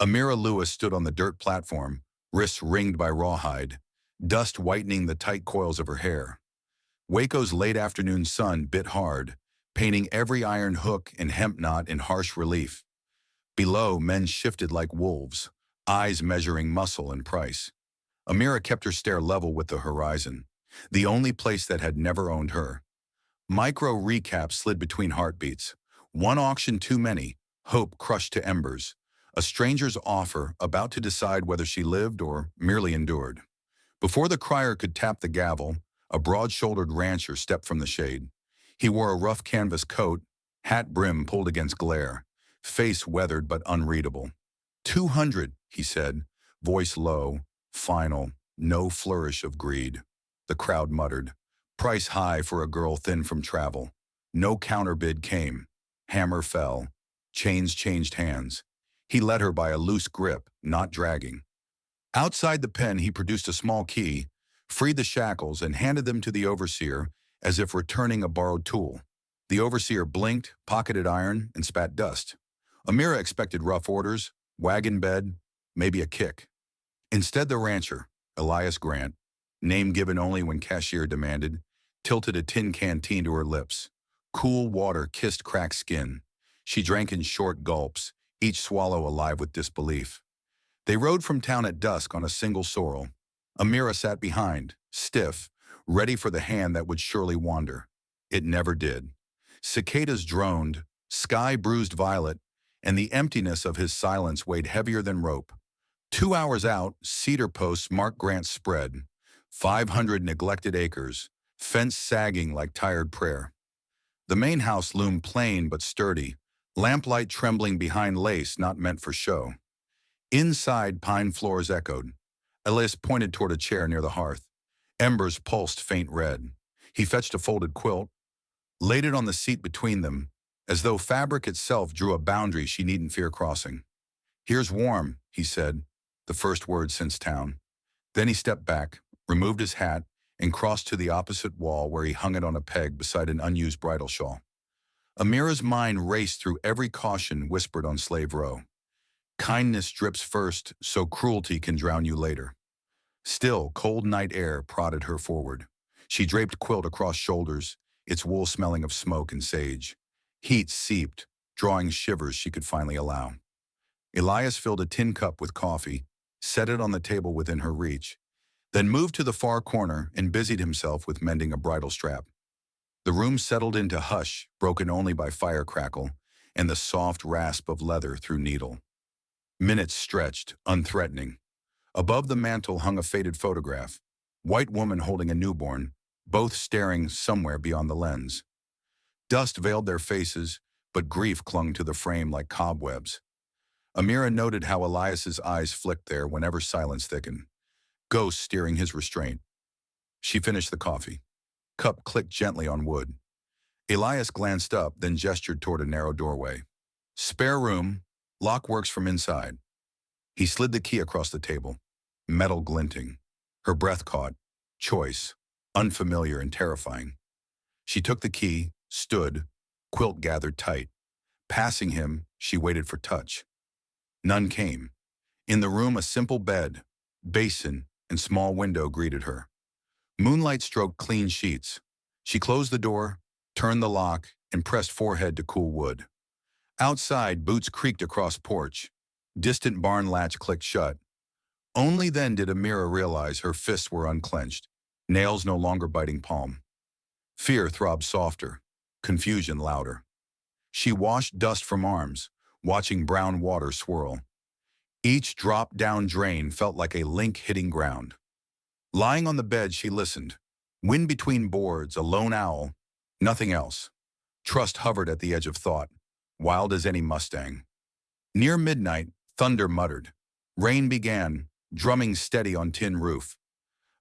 Amira Lewis stood on the dirt platform, wrists ringed by rawhide, dust whitening the tight coils of her hair. Waco's late afternoon sun bit hard, painting every iron hook and hemp knot in harsh relief. Below, men shifted like wolves, eyes measuring muscle and price. Amira kept her stare level with the horizon, the only place that had never owned her. Micro recaps slid between heartbeats. One auction too many, hope crushed to embers. A stranger's offer about to decide whether she lived or merely endured. Before the crier could tap the gavel, a broad-shouldered rancher stepped from the shade. He wore a rough canvas coat, hat brim pulled against glare, face weathered but unreadable. 200, he said, voice low, final, no flourish of greed. The crowd muttered. Price high for a girl thin from travel. No counterbid came. Hammer fell. Chains changed hands. He led her by a loose grip, not dragging. Outside the pen, he produced a small key, freed the shackles, and handed them to the overseer as if returning a borrowed tool. The overseer blinked, pocketed iron, and spat dust. Amira expected rough orders, wagon bed, maybe a kick. Instead, the rancher, Elias Grant, name given only when cashier demanded, tilted a tin canteen to her lips. Cool water kissed cracked skin. She drank in short gulps, each swallow alive with disbelief. They rode from town at dusk on a single sorrel. Amira sat behind, stiff, ready for the hand that would surely wander. It never did. Cicadas droned, sky bruised violet, and the emptiness of his silence weighed heavier than rope. 2 hours out, cedar posts marked Grant's spread. 500 neglected acres, fence sagging like tired prayer. The main house loomed plain but sturdy, lamplight trembling behind lace not meant for show. Inside, pine floors echoed. Elias pointed toward a chair near the hearth. Embers pulsed faint red. He fetched a folded quilt, laid it on the seat between them, as though fabric itself drew a boundary she needn't fear crossing. Here's warm, he said, the first word since town. Then he stepped back, removed his hat, and crossed to the opposite wall where he hung it on a peg beside an unused bridal shawl. Amira's mind raced through every caution whispered on Slave Row. Kindness drips first, so cruelty can drown you later. Still, cold night air prodded her forward. She draped quilt across shoulders, its wool smelling of smoke and sage. Heat seeped, drawing shivers she could finally allow. Elias filled a tin cup with coffee, set it on the table within her reach, then moved to the far corner and busied himself with mending a bridle strap. The room settled into hush, broken only by fire crackle and the soft rasp of leather through needle. Minutes stretched, unthreatening. Above the mantel hung a faded photograph, white woman holding a newborn, both staring somewhere beyond the lens. Dust veiled their faces, but grief clung to the frame like cobwebs. Amira noted how Elias's eyes flicked there whenever silence thickened, ghosts steering his restraint. She finished the coffee. Cup clicked gently on wood. Elias glanced up, then gestured toward a narrow doorway. Spare room, lock works from inside. He slid the key across the table, metal glinting. Her breath caught, choice, unfamiliar and terrifying. She took the key, stood, quilt gathered tight. Passing him, she waited for touch. None came. In the room, a simple bed, basin, and small window greeted her. Moonlight stroked clean sheets. She closed the door, turned the lock, and pressed forehead to cool wood. Outside, boots creaked across porch. Distant barn latch clicked shut. Only then did Amira realize her fists were unclenched, nails no longer biting palm. Fear throbbed softer, confusion louder. She washed dust from arms, watching brown water swirl. Each drop-down drain felt like a link hitting ground. Lying on the bed, she listened. Wind between boards, a lone owl, nothing else. Trust hovered at the edge of thought, wild as any Mustang. Near midnight, thunder muttered. Rain began, drumming steady on tin roof.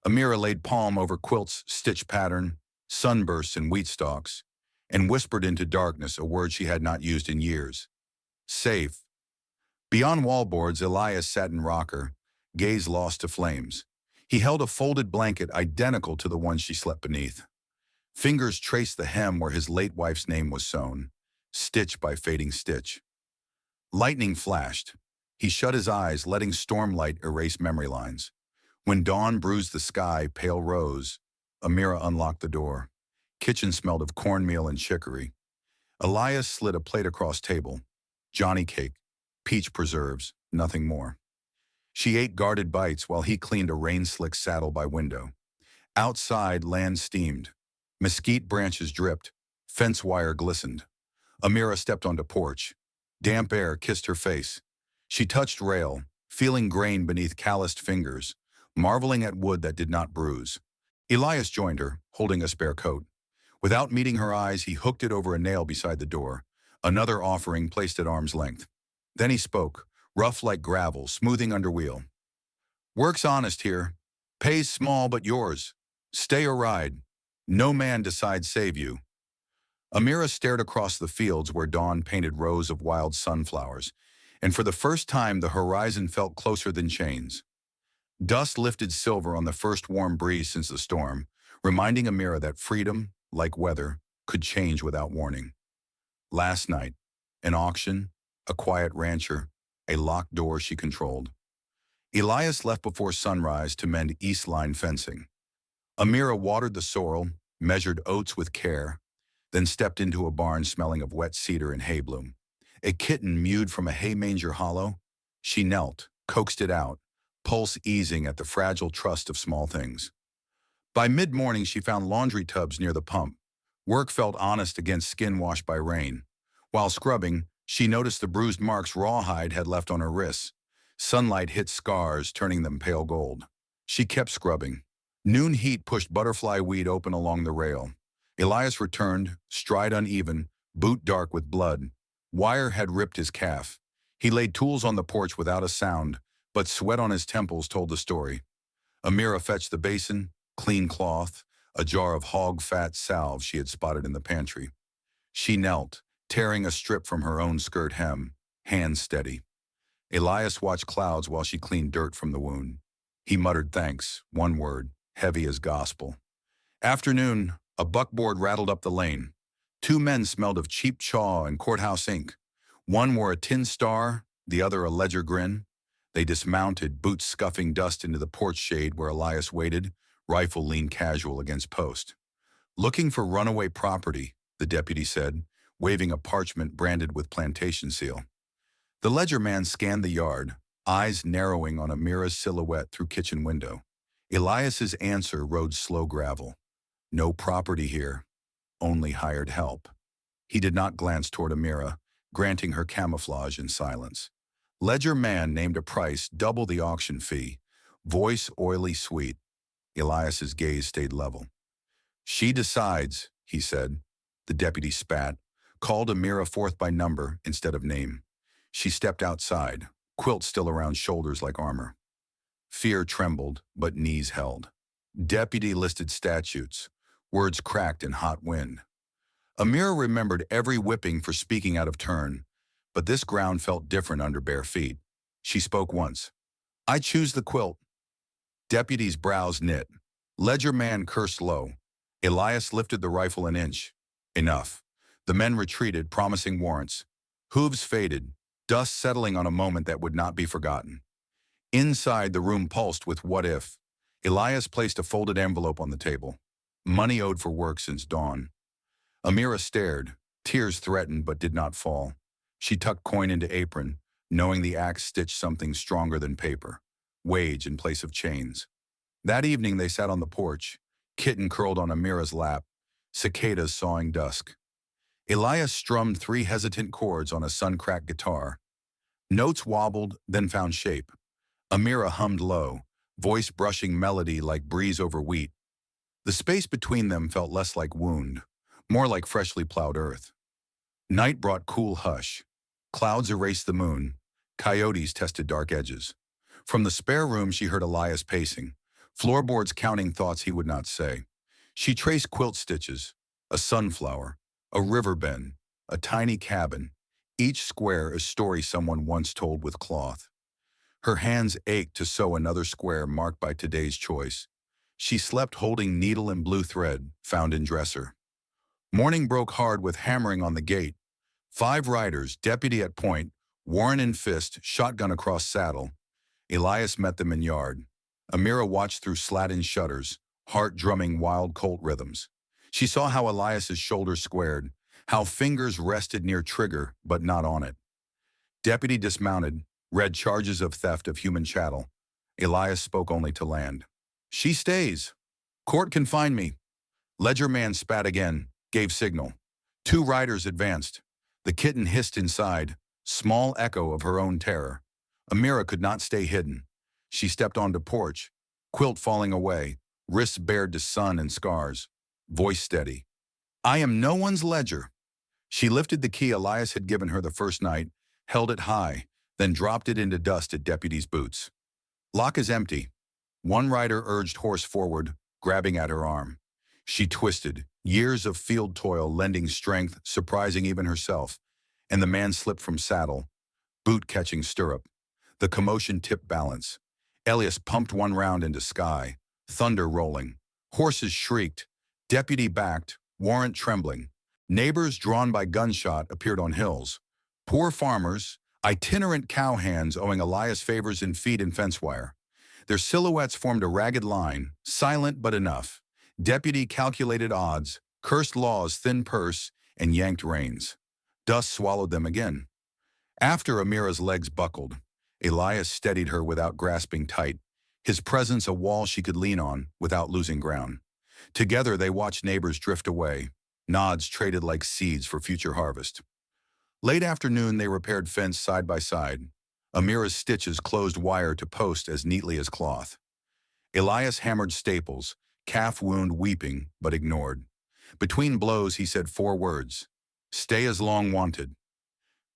Amira laid palm over quilt's stitch pattern, sunbursts and wheat stalks, and whispered into darkness a word she had not used in years. Safe. Beyond wallboards, Elias sat in rocker, gaze lost to flames. He held a folded blanket identical to the one she slept beneath. Fingers traced the hem where his late wife's name was sewn, stitch by fading stitch. Lightning flashed. He shut his eyes, letting stormlight erase memory lines. When dawn bruised the sky pale rose, Amira unlocked the door. Kitchen smelled of cornmeal and chicory. Elias slid a plate across table. Johnny cake, peach preserves, nothing more. She ate guarded bites while he cleaned a rain-slick saddle by window. Outside, land steamed. Mesquite branches dripped. Fence wire glistened. Amira stepped onto porch. Damp air kissed her face. She touched rail, feeling grain beneath calloused fingers, marveling at wood that did not bruise. Elias joined her, holding a spare coat. Without meeting her eyes, he hooked it over a nail beside the door, another offering placed at arm's length. Then he spoke, rough like gravel, smoothing under wheel. Work's honest here. Pays small but yours. Stay or ride. No man decides save you. Amira stared across the fields where dawn painted rows of wild sunflowers, and for the first time the horizon felt closer than chains. Dust lifted silver on the first warm breeze since the storm, reminding Amira that freedom, like weather, could change without warning. Last night, an auction, a quiet rancher, a locked door she controlled. Elias left before sunrise to mend east line fencing. Amira watered the sorrel, measured oats with care, then stepped into a barn smelling of wet cedar and hay bloom. A kitten mewed from a hay manger hollow. She knelt, coaxed it out, pulse easing at the fragile trust of small things. By mid-morning, she found laundry tubs near the pump. Work felt honest against skin washed by rain. While scrubbing, she noticed the bruised marks Rawhide had left on her wrists. Sunlight hit scars, turning them pale gold. She kept scrubbing. Noon heat pushed butterfly weed open along the rail. Elias returned, stride uneven, boot dark with blood. Wire had ripped his calf. He laid tools on the porch without a sound, but sweat on his temples told the story. Amira fetched the basin, clean cloth, a jar of hog fat salve she had spotted in the pantry. She knelt, tearing a strip from her own skirt hem, hands steady. Elias watched clouds while she cleaned dirt from the wound. He muttered thanks, one word, heavy as gospel. Afternoon, a buckboard rattled up the lane. Two men smelled of cheap chaw and courthouse ink. One wore a tin star, the other a ledger grin. They dismounted, boots scuffing dust into the porch shade where Elias waited, rifle leaned casual against post. Looking for runaway property, the deputy said, waving a parchment branded with plantation seal. The ledger man scanned the yard, eyes narrowing on Amira's silhouette through kitchen window. Elias's answer rode slow gravel. No property here, only hired help. He did not glance toward Amira, granting her camouflage in silence. Ledger man named a price double the auction fee, voice oily sweet. Elias's gaze stayed level. She decides, he said. The deputy spat, called Amira forth by number instead of name. She stepped outside, quilt still around shoulders like armor. Fear trembled, but knees held. Deputy listed statutes, words cracked in hot wind. Amira remembered every whipping for speaking out of turn, but this ground felt different under bare feet. She spoke once. I choose the quilt. Deputy's brows knit. Ledger man cursed low. Elias lifted the rifle an inch. Enough. The men retreated, promising warrants. Hooves faded, dust settling on a moment that would not be forgotten. Inside, the room pulsed with what if. Elias placed a folded envelope on the table. Money owed for work since dawn. Amira stared. Tears threatened but did not fall. She tucked coin into apron, knowing the axe stitched something stronger than paper. Wage in place of chains. That evening they sat on the porch, kitten curled on Amira's lap, cicadas sawing dusk. Elias strummed 3 hesitant chords on a sun-cracked guitar. Notes wobbled, then found shape. Amira hummed low, voice brushing melody like breeze over wheat. The space between them felt less like wound, more like freshly plowed earth. Night brought cool hush. Clouds erased the moon. Coyotes tested dark edges. From the spare room she heard Elias pacing, floorboards counting thoughts he would not say. She traced quilt stitches, a sunflower, a river bend, a tiny cabin, each square a story someone once told with cloth. Her hands ached to sew another square marked by today's choice. She slept holding needle and blue thread, found in dresser. Morning broke hard with hammering on the gate. 5 riders, deputy at point, Warren in fist, shotgun across saddle. Elias met them in yard. Amira watched through slatting shutters, heart drumming wild colt rhythms. She saw how Elias's shoulders squared, how fingers rested near trigger but not on it. Deputy dismounted, read charges of theft of human chattel. Elias spoke only to land. She stays. Court can find me. Ledger man spat again, gave signal. Two riders advanced. The kitten hissed inside, small echo of her own terror. Amira could not stay hidden. She stepped onto porch, quilt falling away, wrists bared to sun and scars. Voice steady. I am no one's ledger. She lifted the key Elias had given her the first night, held it high, then dropped it into dust at deputy's boots. Lock is empty. One rider urged horse forward, grabbing at her arm. She twisted, years of field toil lending strength, surprising even herself, and the man slipped from saddle, boot catching stirrup. The commotion tipped balance. Elias pumped one round into sky, thunder rolling. Horses shrieked, deputy backed, warrant trembling. Neighbors drawn by gunshot appeared on hills. Poor farmers, itinerant cowhands owing Elias favors in feed and fence wire. Their silhouettes formed a ragged line, silent but enough. Deputy calculated odds, cursed law's thin purse, and yanked reins. Dust swallowed them again. After Amira's legs buckled, Elias steadied her without grasping tight, his presence a wall she could lean on without losing ground. Together they watched neighbors drift away, nods traded like seeds for future harvest. Late afternoon they repaired fence side by side. Amira's stitches closed wire to post as neatly as cloth. Elias hammered staples, calf wound weeping but ignored. Between blows he said 4 words. Stay as long wanted.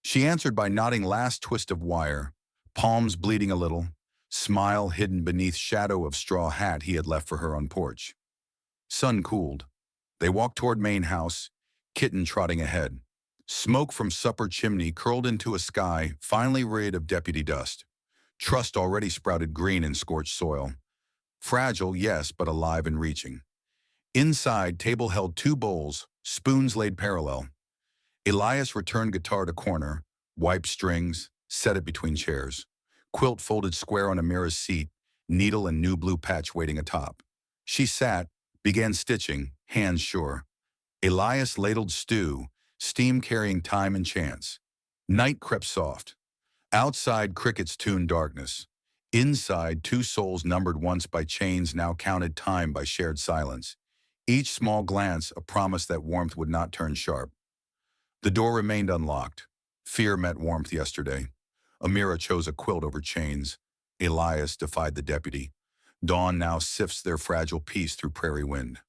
She answered by nodding last twist of wire, palms bleeding a little, smile hidden beneath shadow of straw hat he had left for her on porch. Sun cooled. They walked toward main house, kitten trotting ahead. Smoke from supper chimney curled into a sky finally rid of deputy dust. Trust already sprouted green in scorched soil. Fragile, yes, but alive and reaching. Inside, table held 2 bowls, spoons laid parallel. Elias returned guitar to corner, wiped strings, set it between chairs. Quilt folded square on Amira's seat, needle and new blue patch waiting atop. She sat, began stitching, hands sure. Elias ladled stew, steam carrying time and chance. Night crept soft. Outside, crickets tuned darkness. Inside, 2 souls numbered once by chains now counted time by shared silence. Each small glance a promise that warmth would not turn sharp. The door remained unlocked. Fear met warmth yesterday. Amira chose a quilt over chains. Elias defied the deputy. Dawn now sifts their fragile peace through prairie wind.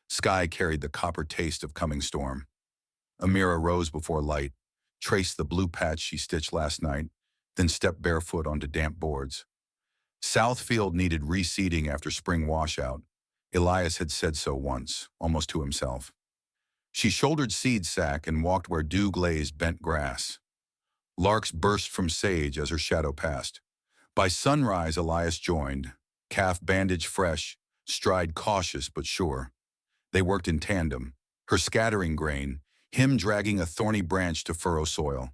Sky carried the copper taste of coming storm. Amira rose before light, traced the blue patch she stitched last night, then stepped barefoot onto damp boards. Southfield needed reseeding after spring washout. Elias had said so once, almost to himself. She shouldered seed sack and walked where dew-glazed bent grass. Larks burst from sage as her shadow passed. By sunrise, Elias joined, calf bandage fresh, stride cautious but sure. They worked in tandem, her scattering grain, him dragging a thorny branch to furrow soil.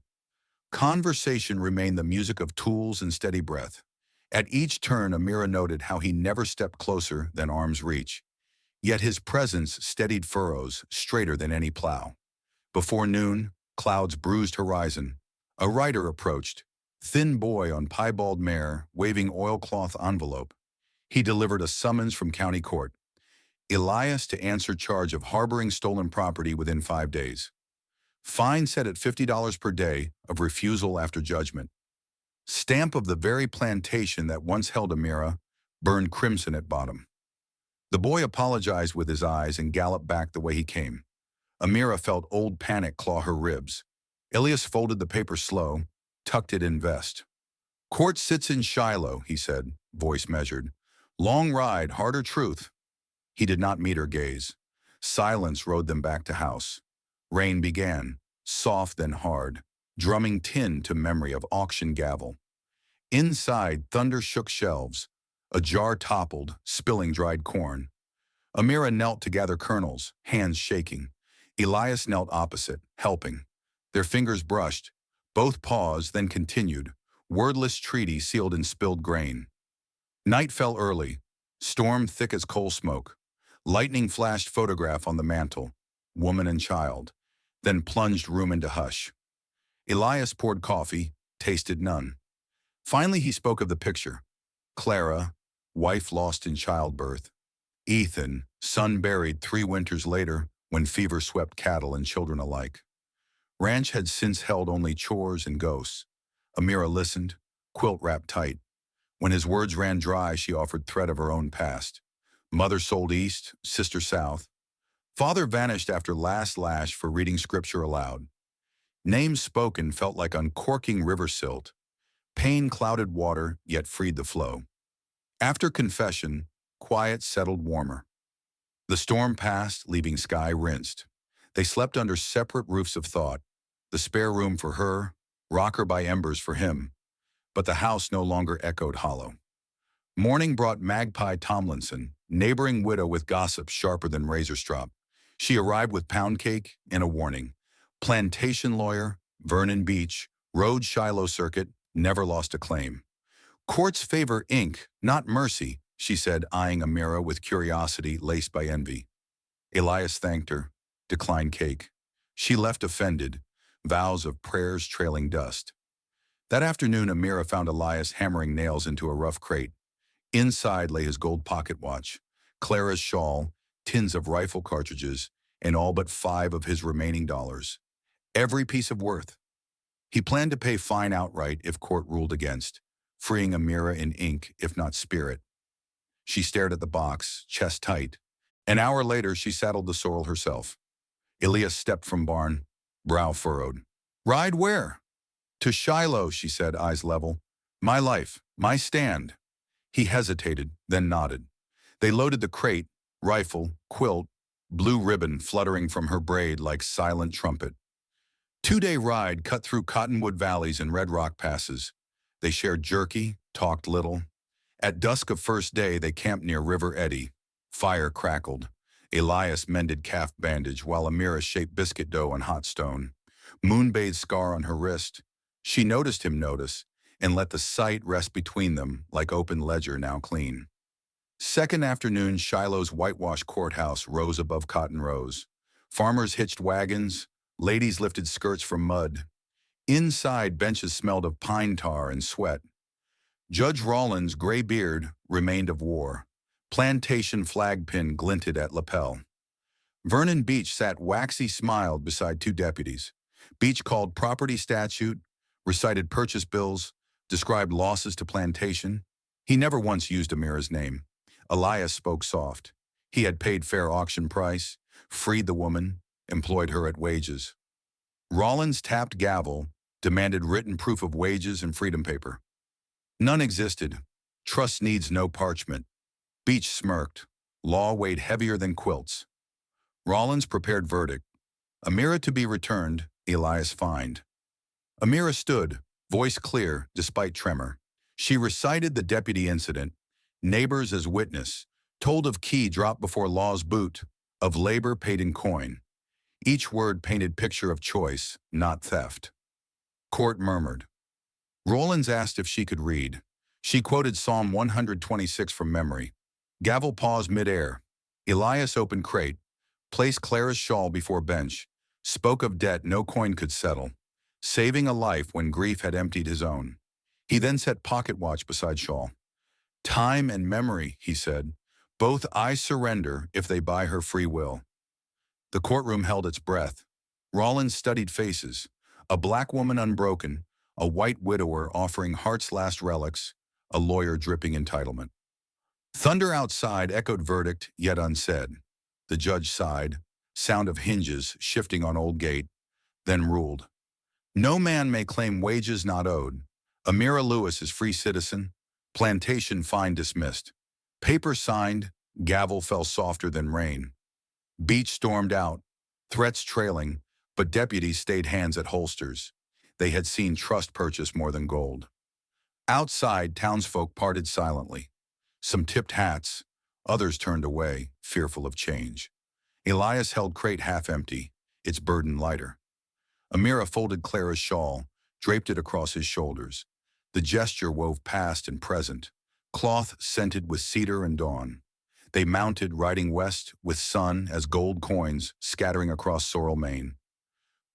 Conversation remained the music of tools and steady breath. At each turn, Amira noted how he never stepped closer than arm's reach. Yet his presence steadied furrows straighter than any plow. Before noon, clouds bruised horizon. A rider approached, thin boy on piebald mare, waving oilcloth envelope. He delivered a summons from county court. Elias to answer charge of harboring stolen property within 5 days. Fine set at $50 per day of refusal after judgment. Stamp of the very plantation that once held Amira, burned crimson at bottom. The boy apologized with his eyes and galloped back the way he came. Amira felt old panic claw her ribs. Elias folded the paper slow, tucked it in vest. Court sits in Shiloh, he said, voice measured. Long ride, harder truth. He did not meet her gaze. Silence rode them back to house. Rain began, soft then hard, drumming tin to memory of auction gavel. Inside, thunder shook shelves. A jar toppled, spilling dried corn. Amira knelt to gather kernels, hands shaking. Elias knelt opposite, helping. Their fingers brushed, Both paused, then continued, wordless treaty sealed in spilled grain. Night fell early, storm thick as coal smoke. Lightning flashed photograph on the mantle, woman and child, then plunged room into hush. Elias poured coffee, tasted none. Finally he spoke of the picture. Clara, wife lost in childbirth. Ethan, son buried 3 winters later when fever swept cattle and children alike. Ranch had since held only chores and ghosts. Amira listened, quilt wrapped tight. When his words ran dry, she offered thread of her own past. Mother sold east, sister south. Father vanished after last lash for reading scripture aloud. Names spoken felt like uncorking river silt. Pain clouded water, yet freed the flow. After confession, quiet settled warmer. The storm passed, leaving sky rinsed. They slept under separate roofs of thought. The spare room for her, rocker by embers for him. But the house no longer echoed hollow. Morning brought Magpie Tomlinson, neighboring widow with gossip sharper than razor strop. She arrived with pound cake and a warning. Plantation lawyer, Vernon Beach, rode Shiloh Circuit, never lost a claim. Courts favor ink, not mercy, she said, eyeing Amira with curiosity laced by envy. Elias thanked her, declined cake. She left offended, vows of prayers trailing dust. That afternoon, Amira found Elias hammering nails into a rough crate. Inside lay his gold pocket watch, Clara's shawl, tins of rifle cartridges, and all but 5 of his remaining dollars. Every piece of worth. He planned to pay fine outright if court ruled against, freeing Amira in ink if not spirit. She stared at the box, chest tight. An hour later, she saddled the sorrel herself. Elias stepped from barn, brow furrowed. "Ride where?" "To Shiloh," she said, eyes level. "My life, my stand." He hesitated, then nodded. They loaded the crate, rifle, quilt, blue ribbon fluttering from her braid like silent trumpet. 2-day ride cut through cottonwood valleys and red rock passes. They shared jerky, talked little. At dusk of first day, they camped near River Eddy. Fire crackled. Elias mended calf bandage while Amira shaped biscuit dough on hot stone. Moon-bathed scar on her wrist. She noticed him notice and let the sight rest between them like open ledger now clean. Second afternoon, Shiloh's whitewashed courthouse rose above cotton rows. Farmers hitched wagons, ladies lifted skirts from mud. Inside, benches smelled of pine tar and sweat. Judge Rawlins' gray beard remained of war. Plantation flag pin glinted at lapel. Vernon Beach sat waxy-smiled beside 2 deputies. Beach called property statute, recited purchase bills, described losses to plantation. He never once used Amira's name. Elias spoke soft. He had paid fair auction price, freed the woman, employed her at wages. Rawlins tapped gavel, demanded written proof of wages and freedom paper. None existed. Trust needs no parchment. Beach smirked. Law weighed heavier than quilts. Rawlins prepared verdict. Amira to be returned, Elias fined. Amira stood, voice clear despite tremor. She recited the deputy incident, neighbors as witness, told of key dropped before law's boot, of labor paid in coin. Each word painted picture of choice, not theft. Court murmured. Rawlins asked if she could read. She quoted Psalm 126 from memory. Gavel paused midair. Elias opened crate, placed Clara's shawl before bench, spoke of debt no coin could settle, saving a life when grief had emptied his own. He then set pocket watch beside shawl. "Time and memory," he said, "both I surrender if they buy her free will." The courtroom held its breath. Rawlins studied faces, a black woman unbroken, a white widower offering heart's last relics, a lawyer dripping entitlement. Thunder outside echoed verdict, yet unsaid. The judge sighed, sound of hinges shifting on old gate, then ruled. No man may claim wages not owed. Amira Lewis is free citizen. Plantation fine dismissed. Paper signed, gavel fell softer than rain. Beach stormed out, threats trailing, but deputies stayed hands at holsters. They had seen trust purchase more than gold. Outside, townsfolk parted silently. Some tipped hats, others turned away, fearful of change. Elias held crate half empty, its burden lighter. Amira folded Clara's shawl, draped it across his shoulders. The gesture wove past and present, cloth scented with cedar and dawn. They mounted, riding west with sun as gold coins scattering across Sorrel Main.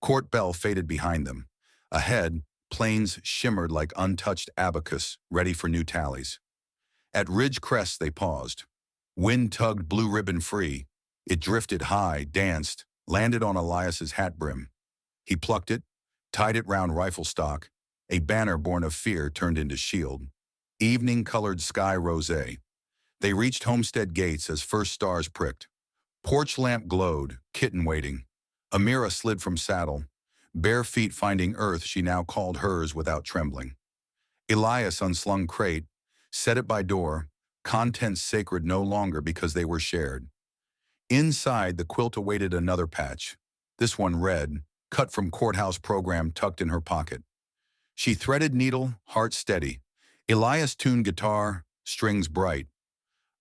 Court bell faded behind them. Ahead, plains shimmered like untouched abacus, ready for new tallies. At ridge crests they paused. Wind tugged blue ribbon free. It drifted high, danced, landed on Elias's hat brim. He plucked it, tied it round rifle stock. A banner born of fear turned into shield. Evening-colored sky rosé. They reached homestead gates as first stars pricked. Porch lamp glowed, kitten waiting. Amira slid from saddle, bare feet finding earth she now called hers without trembling. Elias unslung crate, set it by door, contents sacred no longer because they were shared. Inside, the quilt awaited another patch. This one red, cut from courthouse program tucked in her pocket. She threaded needle, heart steady. Elias tuned guitar, strings bright.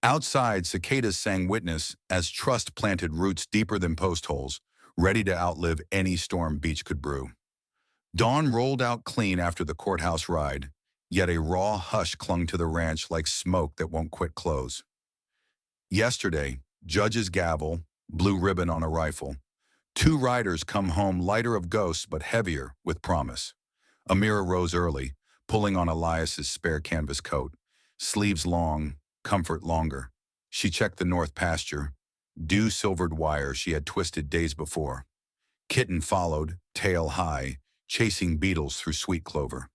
Outside, cicadas sang witness as trust planted roots deeper than post holes, ready to outlive any storm beach could brew. Dawn rolled out clean after the courthouse ride, yet a raw hush clung to the ranch like smoke that won't quit close. Yesterday, judge's gavel, blue ribbon on a rifle. Two riders come home lighter of ghosts but heavier with promise. Amira rose early, pulling on Elias's spare canvas coat. Sleeves long, comfort longer. She checked the north pasture, dew-silvered wire she had twisted days before. Kitten followed, tail high, chasing beetles through sweet clover.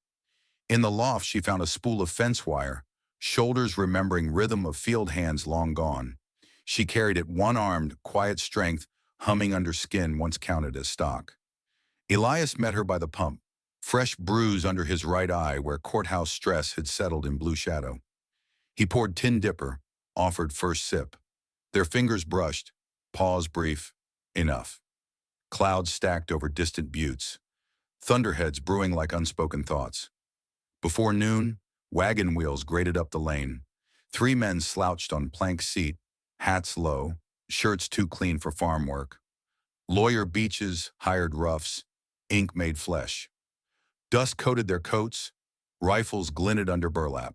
In the loft she found a spool of fence wire, shoulders remembering rhythm of field hands long gone. She carried it one-armed, quiet strength, humming under skin once counted as stock. Elias met her by the pump, fresh bruise under his right eye where courthouse stress had settled in blue shadow. He poured tin dipper, offered first sip. Their fingers brushed, pause brief, enough. Clouds stacked over distant buttes, thunderheads brewing like unspoken thoughts. Before noon, wagon wheels grated up the lane. Three men slouched on plank seat, hats low, shirts too clean for farm work. Lawyer beaches, hired roughs, ink made flesh. Dust coated their coats, rifles glinted under burlap.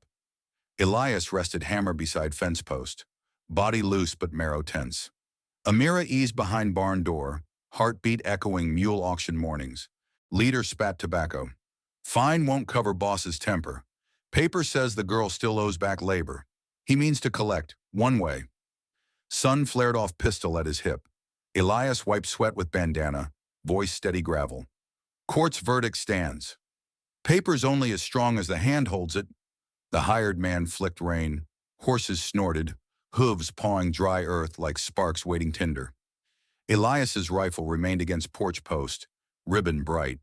Elias rested hammer beside fence post, body loose but marrow tense. Amira eased behind barn door, heartbeat echoing mule auction mornings. Leader spat tobacco. Fine won't cover boss's temper. Paper says the girl still owes back labor. He means to collect, one way. Son flared off pistol at his hip. Elias wiped sweat with bandana, voice steady gravel. Court's verdict stands. Paper's only as strong as the hand holds it. The hired man flicked rein. Horses snorted, hooves pawing dry earth like sparks waiting tinder. Elias's rifle remained against porch post, ribbon bright.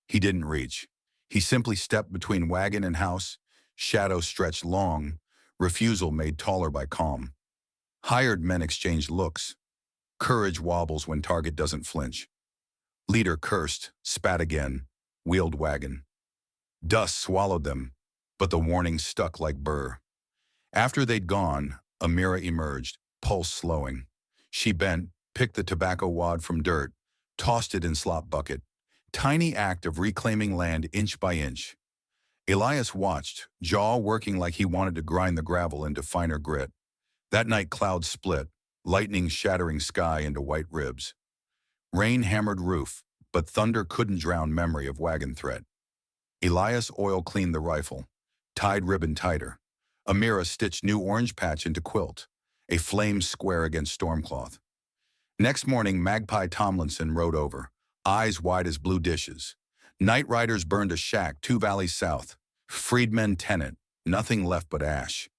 He didn't reach. He simply stepped between wagon and house, shadow stretched long, refusal made taller by calm. Hired men exchanged looks. Courage wobbles when target doesn't flinch. Leader cursed, spat again, wheeled wagon. Dust swallowed them, but the warning stuck like burr. After they'd gone, Amira emerged, pulse slowing. She bent, picked the tobacco wad from dirt, tossed it in slop bucket. Tiny act of reclaiming land inch by inch. Elias watched, jaw working like he wanted to grind the gravel into finer grit. That night clouds split, lightning shattering sky into white ribs. Rain hammered roof, but thunder couldn't drown memory of wagon threat. Elias oil-cleaned the rifle, tied ribbon tighter. Amira stitched new orange patch into quilt, a flame square against stormcloth. Next morning, Magpie Tomlinson rode over, eyes wide as blue dishes. Night riders burned a shack 2 valleys south. Freedmen tenant, nothing left but ash.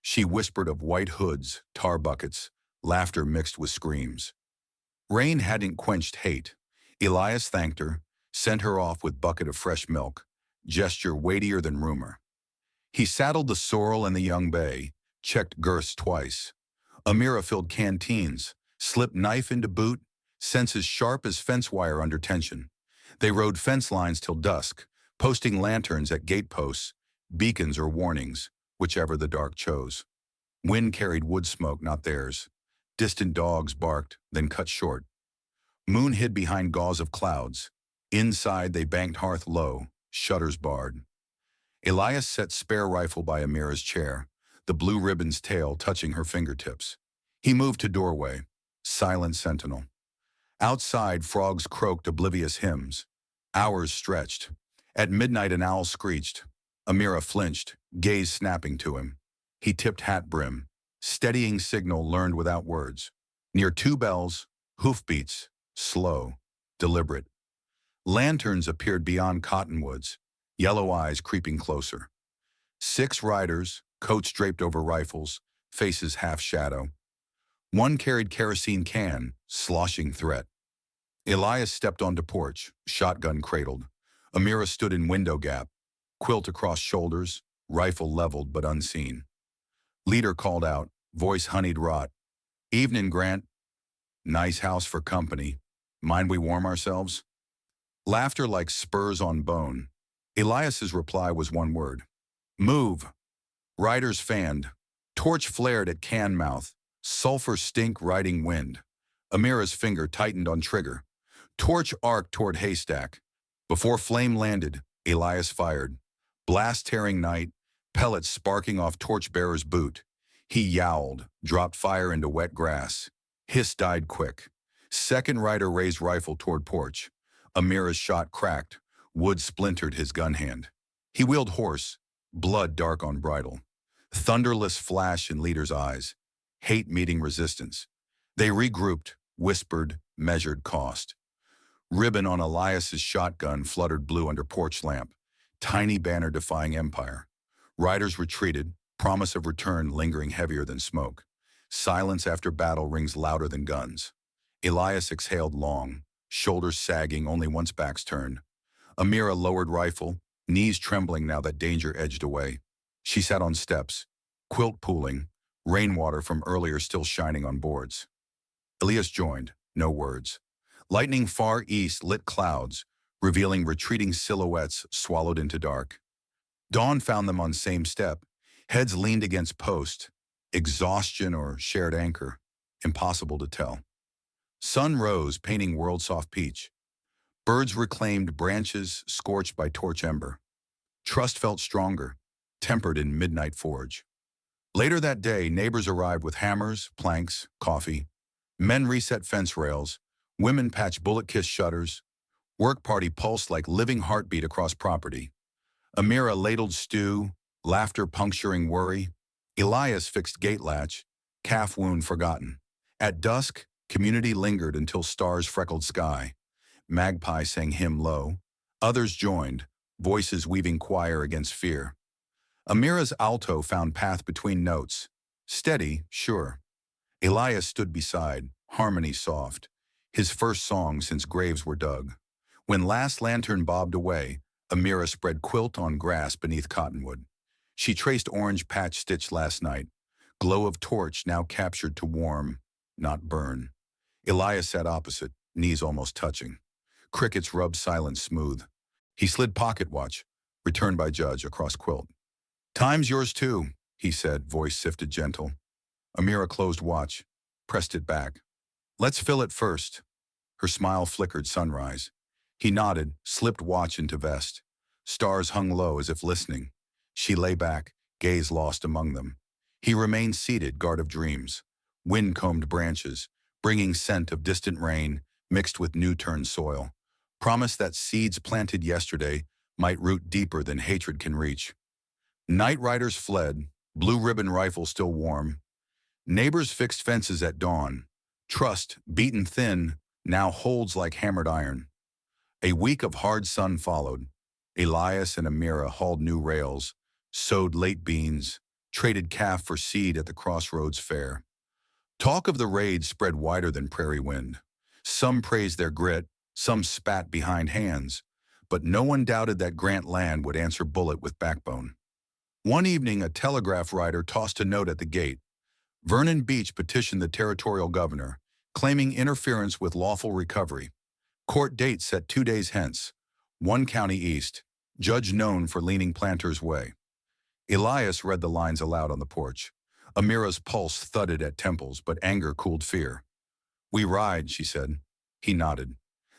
She whispered of white hoods, tar buckets, laughter mixed with screams. Rain hadn't quenched hate. Elias thanked her, sent her off with bucket of fresh milk, gesture weightier than rumor. He saddled the sorrel and the young bay, checked girths twice. Amira filled canteens, slipped knife into boot, senses sharp as fence wire under tension. They rode fence lines till dusk, posting lanterns at gate posts, beacons or warnings, whichever the dark chose. Wind carried wood smoke, not theirs. Distant dogs barked, then cut short. Moon hid behind gauze of clouds. Inside they banked hearth low, shutters barred. Elias set spare rifle by Amira's chair, the blue ribbon's tail touching her fingertips. He moved to doorway, silent sentinel. Outside, frogs croaked oblivious hymns. Hours stretched. At midnight, an owl screeched. Amira flinched, gaze snapping to him. He tipped hat brim. Steadying signal learned without words. Near two bells, hoofbeats, slow, deliberate. Lanterns appeared beyond cottonwoods, yellow eyes creeping closer. 6 riders, coats draped over rifles, faces half shadow. One carried kerosene can, sloshing threat. Elias stepped onto porch, shotgun cradled. Amira stood in window gap, quilt across shoulders, rifle leveled but unseen. Leader called out, voice honeyed rot. Evening, Grant. Nice house for company. Mind we warm ourselves? Laughter like spurs on bone. Elias's reply was one word. Move. Riders fanned. Torch flared at can mouth. Sulfur stink riding wind. Amira's finger tightened on trigger. Torch arced toward haystack. Before flame landed, Elias fired. Blast tearing night, pellets sparking off torchbearer's boot. He yowled, dropped fire into wet grass. Hiss died quick. Second rider raised rifle toward porch. Amira's shot cracked. Wood splintered his gun hand. He wheeled horse, blood dark on bridle. Thunderless flash in leader's eyes. Hate meeting resistance. They regrouped, whispered, measured cost. Ribbon on Elias's shotgun fluttered blue under porch lamp. Tiny banner defying empire. Riders retreated, promise of return lingering heavier than smoke. Silence after battle rings louder than guns. Elias exhaled long, shoulders sagging only once backs turned. Amira lowered rifle, knees trembling now that danger edged away. She sat on steps, quilt pooling, rainwater from earlier still shining on boards. Elias joined, no words. Lightning far east lit clouds, revealing retreating silhouettes swallowed into dark. Dawn found them on same step, heads leaned against post, exhaustion or shared anchor, impossible to tell. Sun rose, painting world soft peach. Birds reclaimed branches scorched by torch ember. Trust felt stronger, tempered in midnight forge. Later that day, neighbors arrived with hammers, planks, coffee. Men reset fence rails, women patched bullet-kissed shutters. Work party pulsed like living heartbeat across property. Amira ladled stew, laughter puncturing worry. Elias fixed gate latch, calf wound forgotten. At dusk, community lingered until stars freckled sky. Magpie sang hymn low. Others joined, voices weaving choir against fear. Amira's alto found path between notes. Steady, sure. Elias stood beside, harmony soft. His first song since graves were dug. When last lantern bobbed away, Amira spread quilt on grass beneath cottonwood. She traced orange patch stitched last night, glow of torch now captured to warm, not burn. Elias sat opposite, knees almost touching. Crickets rubbed silence smooth. He slid pocket watch, returned by judge, across quilt. Time's yours too, he said, voice sifted gentle. Amira closed watch, pressed it back. Let's fill it first. Her smile flickered sunrise. He nodded, slipped watch into vest. Stars hung low as if listening. She lay back, gaze lost among them. He remained seated, guard of dreams. Wind-combed branches, bringing scent of distant rain, mixed with new-turned soil. Promise that seeds planted yesterday might root deeper than hatred can reach. Night riders fled, blue ribbon rifle still warm. Neighbors fixed fences at dawn. Trust, beaten thin, now holds like hammered iron. A week of hard sun followed. Elias and Amira hauled new rails, sowed late beans, traded calf for seed at the crossroads fair. Talk of the raid spread wider than prairie wind. Some praised their grit, some spat behind hands, but no one doubted that Grant land would answer bullet with backbone. One evening, a telegraph rider tossed a note at the gate. Vernon Beach petitioned the territorial governor, claiming interference with lawful recovery. Court date set 2 days hence. 1 county east, judge known for leaning planters' way. Elias read the lines aloud on the porch. Amira's pulse thudded at temples, but anger cooled fear. We ride, she said. He nodded.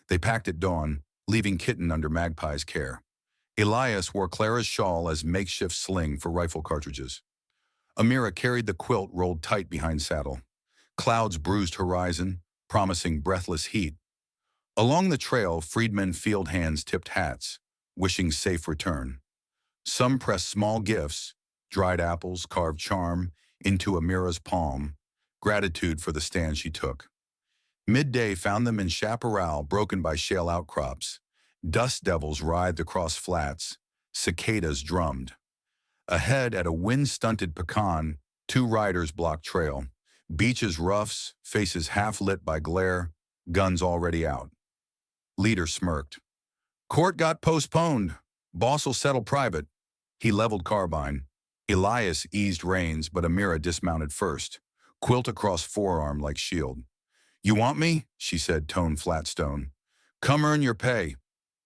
They packed at dawn, leaving Kitten under Magpie's care. Elias wore Clara's shawl as makeshift sling for rifle cartridges. Amira carried the quilt rolled tight behind saddle. Clouds bruised horizon, promising breathless heat. Along the trail, freedmen field hands tipped hats, wishing safe return. Some pressed small gifts, dried apples, carved charm, into Amira's palm, gratitude for the stand she took. Midday found them in chaparral broken by shale outcrops. Dust devils writhed across flats. Cicadas drummed. Ahead at a wind-stunted pecan, two riders blocked trail. Beaches roughs, faces half-lit by glare, guns already out. Leader smirked. Court got postponed. Boss'll settle private. He leveled carbine. Elias eased reins, but Amira dismounted first. Quilt across forearm like shield. You want me? She said, tone flat stone. Come earn your pay.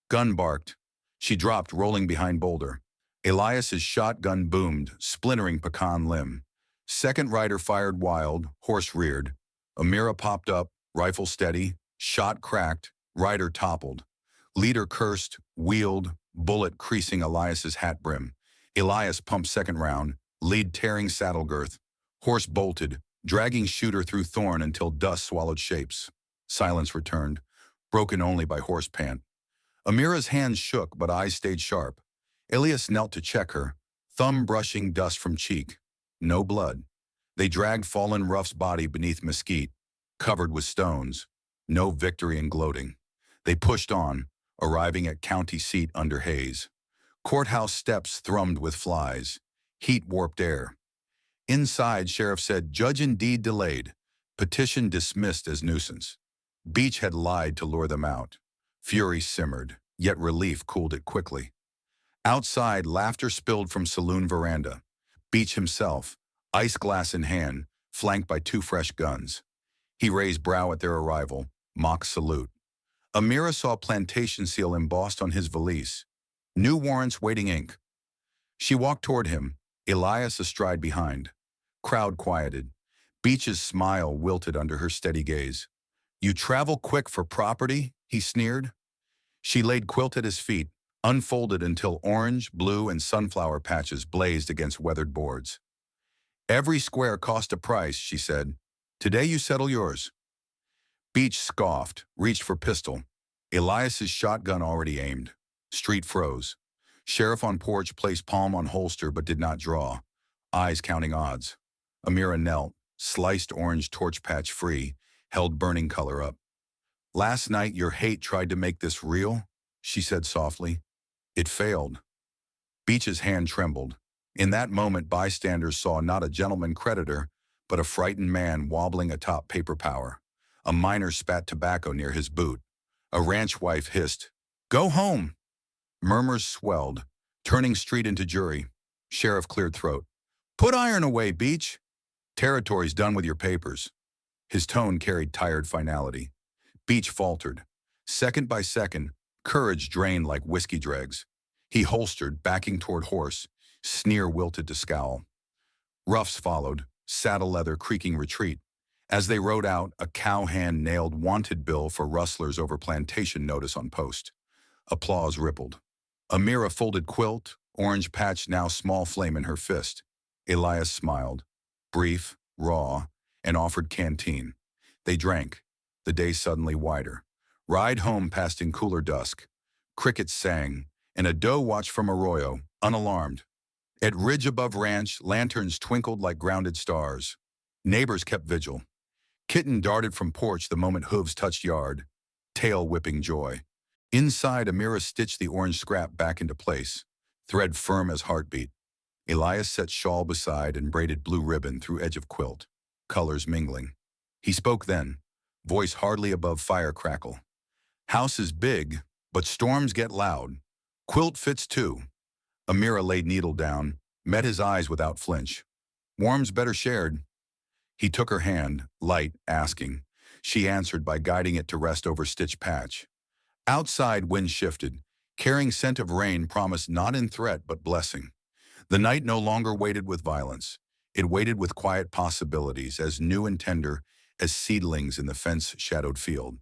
Gun barked. She dropped, rolling behind boulder. Elias's shotgun boomed, splintering pecan limb. Second rider fired wild, horse reared. Amira popped up, rifle steady, shot cracked, rider toppled. Leader cursed, wheeled, bullet creasing Elias's hat brim. Elias pumped second round, lead tearing saddle girth. Horse bolted, dragging shooter through thorn until dust swallowed shapes. Silence returned, broken only by horse pant. Amira's hands shook, but eyes stayed sharp. Elias knelt to check her, thumb brushing dust from cheek. No blood. They dragged fallen Ruff's body beneath mesquite, covered with stones. No victory in gloating. They pushed on, arriving at county seat under haze. Courthouse steps thrummed with flies. Heat warped air. Inside, sheriff said, judge indeed delayed. Petition dismissed as nuisance. Beach had lied to lure them out. Fury simmered, yet relief cooled it quickly. Outside, laughter spilled from saloon veranda. Beach himself, ice glass in hand, flanked by two fresh guns. He raised brow at their arrival, mock salute. Amira saw plantation seal embossed on his valise. New warrants waiting ink. She walked toward him, Elias astride behind. Crowd quieted. Beach's smile wilted under her steady gaze. You travel quick for property? He sneered. She laid quilt at his feet, unfolded until orange, blue, and sunflower patches blazed against weathered boards. Every square cost a price, she said. Today you settle yours. Beach scoffed, reached for pistol. Elias's shotgun already aimed. Street froze. Sheriff on porch placed palm on holster but did not draw, eyes counting odds. Amira knelt, sliced orange torch patch free, held burning color up. Last night your hate tried to make this real, she said softly. It failed. Beach's hand trembled. In that moment, bystanders saw not a gentleman creditor, but a frightened man wobbling atop paper power. A miner spat tobacco near his boot. A ranch wife hissed, "Go home!" Murmurs swelled, turning street into jury. Sheriff cleared throat. "Put iron away, Beach. Territory's done with your papers." His tone carried tired finality. Beach faltered. Second by second, courage drained like whiskey dregs. He holstered, backing toward horse. Sneer wilted to scowl. Ruffs followed, saddle leather creaking retreat. As they rode out, a cowhand nailed wanted bill for rustlers over plantation notice on post. Applause rippled. Amira folded quilt, orange patch now small flame in her fist. Elias smiled, brief, raw, and offered canteen. They drank, the day suddenly wider. Ride home passed in cooler dusk. Crickets sang, and a doe watched from arroyo, unalarmed. At ridge above ranch, lanterns twinkled like grounded stars. Neighbors kept vigil. Kitten darted from porch the moment hooves touched yard, tail whipping joy. Inside, Amira stitched the orange scrap back into place, thread firm as heartbeat. Elias set shawl beside and braided blue ribbon through edge of quilt, colors mingling. He spoke then, voice hardly above fire crackle. House is big, but storms get loud. Quilt fits too. Amira laid needle down, met his eyes without flinch. Warm's better shared. He took her hand, light, asking. She answered by guiding it to rest over stitched patch. Outside, wind shifted. Carrying scent of rain promised not in threat but blessing. The night no longer waited with violence. It waited with quiet possibilities, as new and tender as seedlings in the fence-shadowed field.